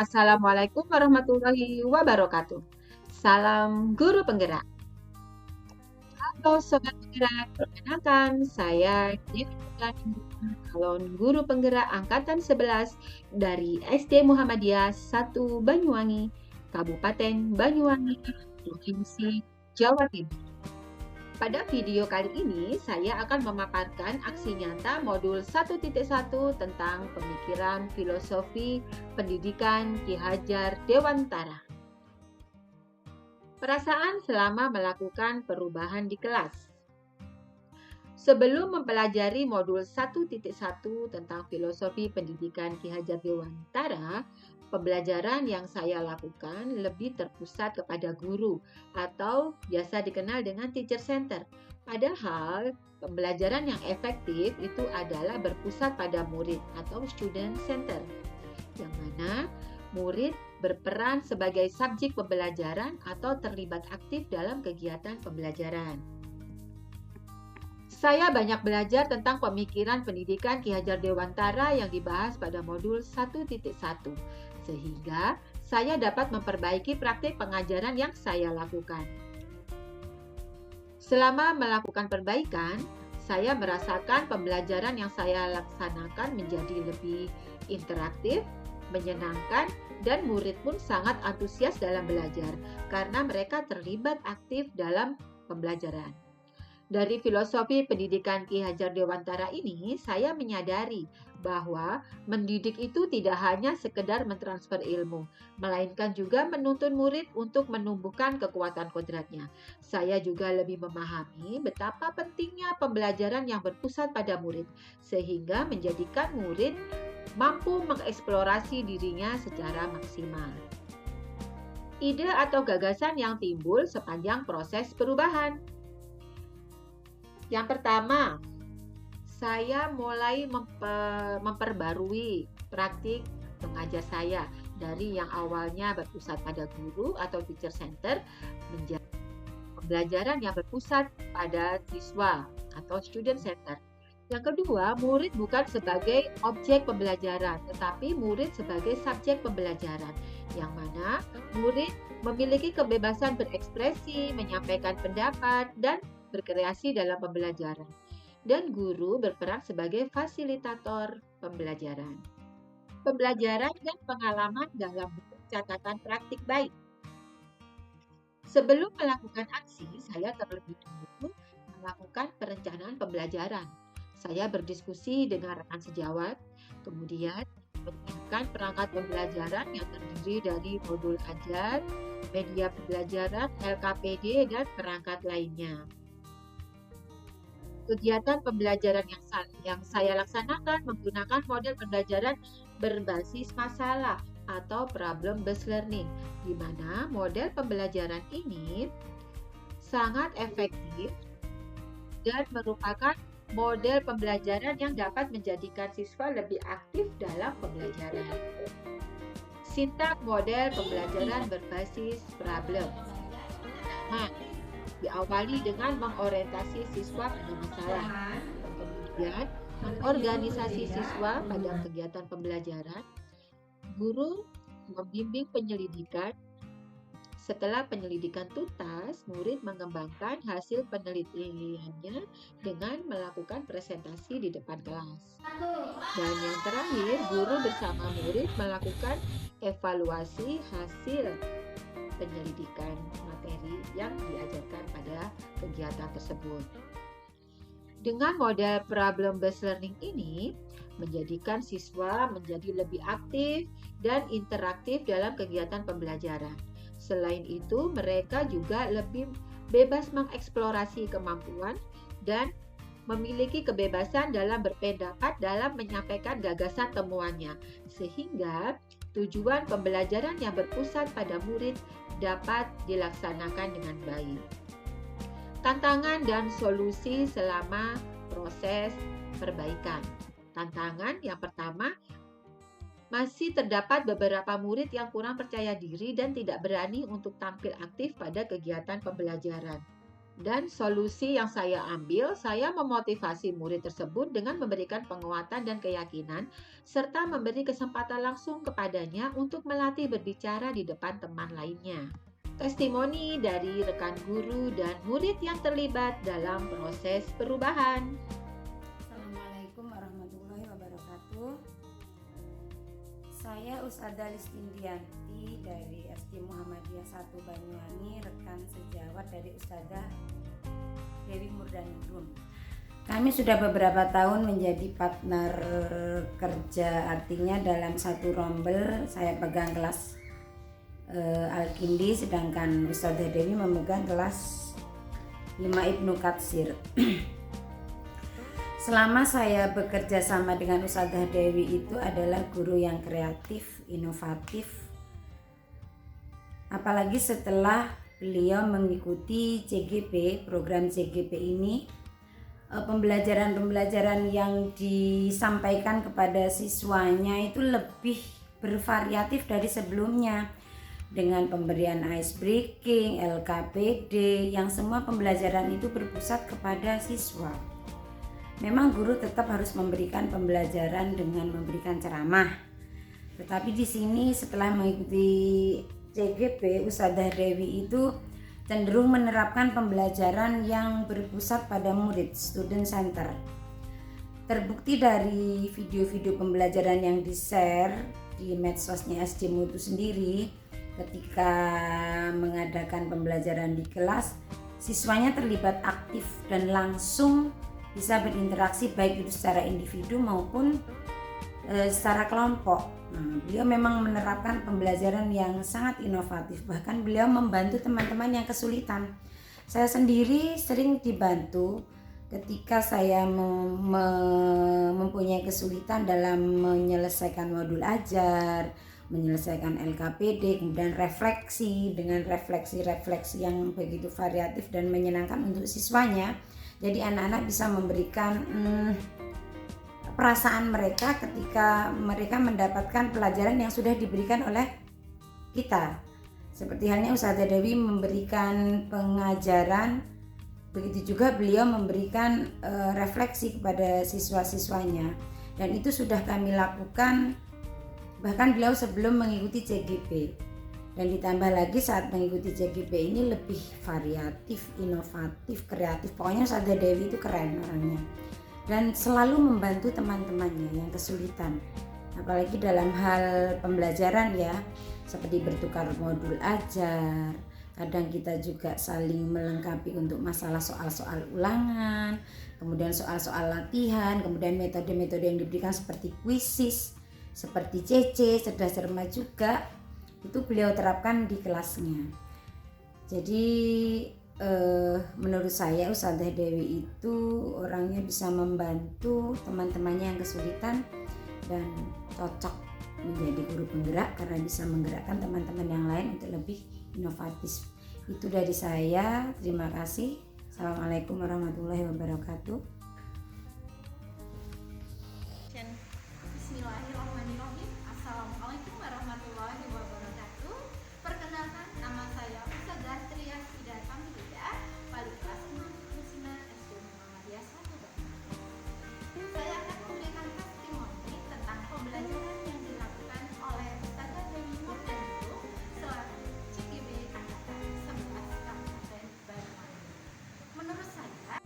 Assalamualaikum warahmatullahi wabarakatuh. Salam guru penggerak. Halo Sobat Penggerak, perkenalkan saya Dewi Putraningrum, calon guru penggerak Angkatan 11 dari SD Muhammadiyah 1 Banyuwangi, Kabupaten Banyuwangi, Provinsi Jawa Timur. Pada video kali ini, saya akan memaparkan aksi nyata modul 1.1 tentang pemikiran filosofi pendidikan Ki Hajar Dewantara. Perasaan selama melakukan perubahan di kelas. Sebelum mempelajari modul 1.1 tentang filosofi pendidikan Ki Hajar Dewantara, pembelajaran yang saya lakukan lebih terpusat kepada guru atau biasa dikenal dengan teacher center. Padahal pembelajaran yang efektif itu adalah berpusat pada murid atau student center, yang mana murid berperan sebagai subjek pembelajaran atau terlibat aktif dalam kegiatan pembelajaran. Saya banyak belajar tentang pemikiran pendidikan Ki Hajar Dewantara yang dibahas pada modul 1.1, sehingga saya dapat memperbaiki praktik pengajaran yang saya lakukan. Selama melakukan perbaikan, saya merasakan pembelajaran yang saya laksanakan menjadi lebih interaktif, menyenangkan, dan murid pun sangat antusias dalam belajar karena mereka terlibat aktif dalam pembelajaran. Dari filosofi pendidikan Ki Hajar Dewantara ini, saya menyadari bahwa mendidik itu tidak hanya sekedar mentransfer ilmu, melainkan juga menuntun murid untuk menumbuhkan kekuatan kodratnya. Saya juga lebih memahami betapa pentingnya pembelajaran yang berpusat pada murid, sehingga menjadikan murid mampu mengeksplorasi dirinya secara maksimal. Ide atau gagasan yang timbul sepanjang proses perubahan. Yang pertama, saya mulai memperbarui praktik mengajar saya dari yang awalnya berpusat pada guru atau teacher center menjadi pembelajaran yang berpusat pada siswa atau student center. Yang kedua, murid bukan sebagai objek pembelajaran, tetapi murid sebagai subjek pembelajaran, yang mana murid memiliki kebebasan berekspresi, menyampaikan pendapat, dan berkreasi dalam pembelajaran. Dan guru berperan sebagai fasilitator pembelajaran. Pembelajaran dan pengalaman dalam bentuk catatan praktik baik. Sebelum melakukan aksi, saya terlebih dahulu melakukan perencanaan pembelajaran. Saya berdiskusi dengan rekan sejawat, kemudian menyiapkan perangkat pembelajaran yang terdiri dari modul ajar, media pembelajaran, LKPD, dan perangkat lainnya. Kegiatan pembelajaran yang saya laksanakan menggunakan model pembelajaran berbasis masalah atau problem-based learning, di mana model pembelajaran ini sangat efektif dan merupakan model pembelajaran yang dapat menjadikan siswa lebih aktif dalam pembelajaran. Sintak model pembelajaran berbasis problem. Diawali dengan mengorientasi siswa pada masalah, kemudian mengorganisasi siswa pada kegiatan pembelajaran. Guru membimbing penyelidikan. Setelah penyelidikan tuntas, murid mengembangkan hasil penelitiannya dengan melakukan presentasi di depan kelas. Dan yang terakhir, guru bersama murid melakukan evaluasi hasil penyelidikan materi yang diajarkan pada kegiatan tersebut. Dengan model problem-based learning ini, menjadikan siswa menjadi lebih aktif dan interaktif dalam kegiatan pembelajaran. Selain itu, mereka juga lebih bebas mengeksplorasi kemampuan dan memiliki kebebasan dalam berpendapat dalam menyampaikan gagasan temuannya, sehingga tujuan pembelajaran yang berpusat pada murid dapat dilaksanakan dengan baik. Tantangan dan solusi selama proses perbaikan. Tantangan yang pertama, masih terdapat beberapa murid yang kurang percaya diri dan tidak berani untuk tampil aktif pada kegiatan pembelajaran. Dan solusi yang saya ambil, saya memotivasi murid tersebut dengan memberikan penguatan dan keyakinan, serta memberi kesempatan langsung kepadanya untuk melatih berbicara di depan teman lainnya. Testimoni dari rekan guru dan murid yang terlibat dalam proses perubahan. Assalamualaikum warahmatullahi wabarakatuh. Saya Ustadzah Listindianti dari SD Muhammadiyah 1 Banyuwangi, rekan sejawat dari Ustadzah Dewi Murdaningrum. Kami sudah beberapa tahun menjadi partner kerja, artinya dalam satu rombel saya pegang kelas Al-Kindi, sedangkan Ustadzah Dewi memegang kelas 5 Ibnu Katsir. Selama saya bekerja sama dengan Ustadzah Dewi itu adalah guru yang kreatif, inovatif. Apalagi setelah beliau mengikuti CGP, program CGP ini, pembelajaran yang disampaikan kepada siswanya itu lebih bervariatif dari sebelumnya, dengan pemberian ice breaking, LKPD, yang semua pembelajaran itu berpusat kepada siswa. Memang guru tetap harus memberikan pembelajaran dengan memberikan ceramah. Tetapi di sini setelah mengikuti CGP, Ustadzah Dewi itu cenderung menerapkan pembelajaran yang berpusat pada murid, student center. Terbukti dari video-video pembelajaran yang di-share di medsosnya SDMU itu sendiri, ketika mengadakan pembelajaran di kelas, siswanya terlibat aktif dan langsung bisa berinteraksi baik itu secara individu maupun secara kelompok. Beliau memang menerapkan pembelajaran yang sangat inovatif, bahkan beliau membantu teman-teman yang kesulitan. Saya sendiri sering dibantu ketika saya mempunyai kesulitan dalam menyelesaikan modul ajar, menyelesaikan LKPD, kemudian refleksi dengan refleksi yang begitu variatif dan menyenangkan untuk siswanya. Jadi anak-anak bisa memberikan perasaan mereka ketika mereka mendapatkan pelajaran yang sudah diberikan oleh kita. Seperti halnya Ustadzah Dewi memberikan pengajaran, begitu juga beliau memberikan refleksi kepada siswa-siswanya. Dan itu sudah kami lakukan bahkan beliau sebelum mengikuti CGP. Dan ditambah lagi saat mengikuti CGP ini lebih variatif, inovatif, kreatif. Pokoknya Ustadzah Dewi itu keren orangnya. Dan selalu membantu teman-temannya yang kesulitan. Apalagi dalam hal pembelajaran ya, seperti bertukar modul ajar. Kadang kita juga saling melengkapi untuk masalah soal-soal ulangan, kemudian soal-soal latihan, kemudian metode-metode yang diberikan seperti quizzes, seperti CC, cerdas cermat juga. Itu beliau terapkan di kelasnya. Jadi menurut saya Ustadzah Dewi itu orangnya bisa membantu teman-temannya yang kesulitan dan cocok menjadi guru penggerak karena bisa menggerakkan teman-teman yang lain untuk lebih inovatif. Itu dari saya. Terima kasih. Assalamualaikum warahmatullahi wabarakatuh. Bismillahirrahmanirrahim. Assalamualaikum warahmatullahi wabarakatuh. Perkenalkan, nama saya Ustadzah Tria Sida Tamlidah, wali kelas 6 Muslimat SD Muhammadiyah 1 Banyuwangi. Saya akan memberikan testimoni tentang pembelajaran yang dilakukan oleh Ustadzah Dewi Murdaningrum selaku CGP Angkatan 11 Kabupaten Banyuwangi. Menurut saya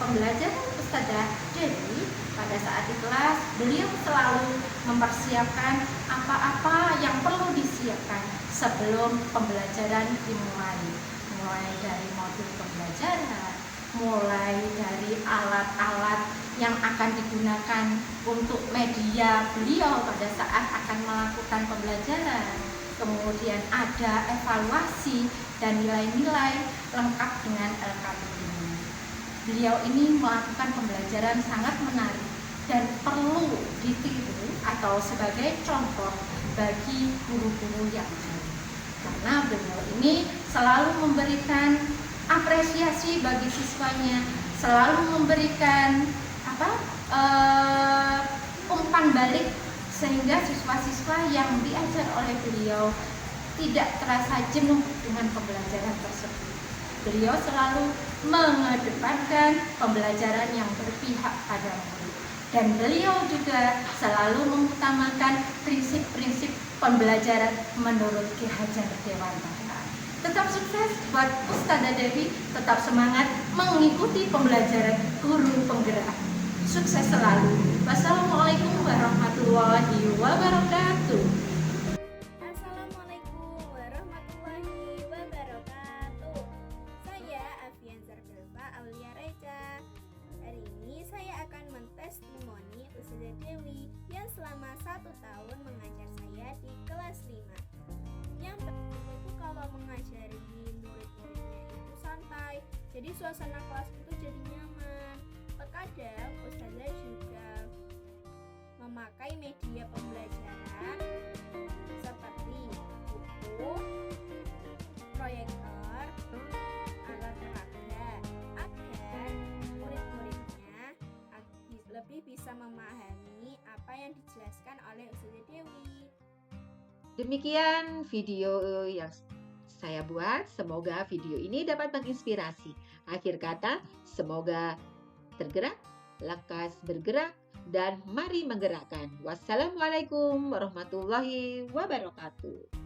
pembelajaran Ustadzah Dewi pada saat di kelas, beliau selalu mempersiapkan apa-apa yang perlu disiapkan sebelum pembelajaran dimulai. Mulai dari modul pembelajaran, mulai dari alat-alat yang akan digunakan untuk media beliau pada saat akan melakukan pembelajaran. Kemudian ada evaluasi dan nilai-nilai lengkap dengan LKPD. Beliau ini melakukan pembelajaran sangat menarik dan perlu ditiru atau sebagai contoh bagi guru-guru yang lain. Karena beliau ini selalu memberikan apresiasi bagi siswanya, selalu memberikan umpan balik sehingga siswa-siswa yang diajar oleh beliau tidak terasa jenuh dengan pembelajaran tersebut. Beliau selalu mengedepankan pembelajaran yang berpihak pada murid. Dan beliau juga selalu mengutamakan prinsip-prinsip pembelajaran menurut Ki Hajar Dewantara. Tetap sukses buat Ustazah Dewi, tetap semangat mengikuti pembelajaran guru penggerak. Sukses selalu. Wassalamualaikum warahmatullahi wabarakatuh. Assalamualaikum warahmatullahi wabarakatuh. Saya Afianzar Delva Aulia Reja. Hari ini saya akan mentestimoni Ustazah Dewi yang selama 1 tahun mengajar saya di kelas 5. Yang pertama itu kalau mengajari murid-muridnya itu santai, jadi suasana kelas itu jadi nyaman. Terkadang Ustazah juga memakai media pembelajaran seperti buku, proyektor, alat peraga agar murid-muridnya lebih bisa memahami apa yang dijelaskan oleh Ustazah Dewi. Demikian video yang saya buat. Semoga video ini dapat menginspirasi. Akhir kata, semoga tergerak, lekas bergerak, dan mari menggerakkan. Wassalamualaikum warahmatullahi wabarakatuh.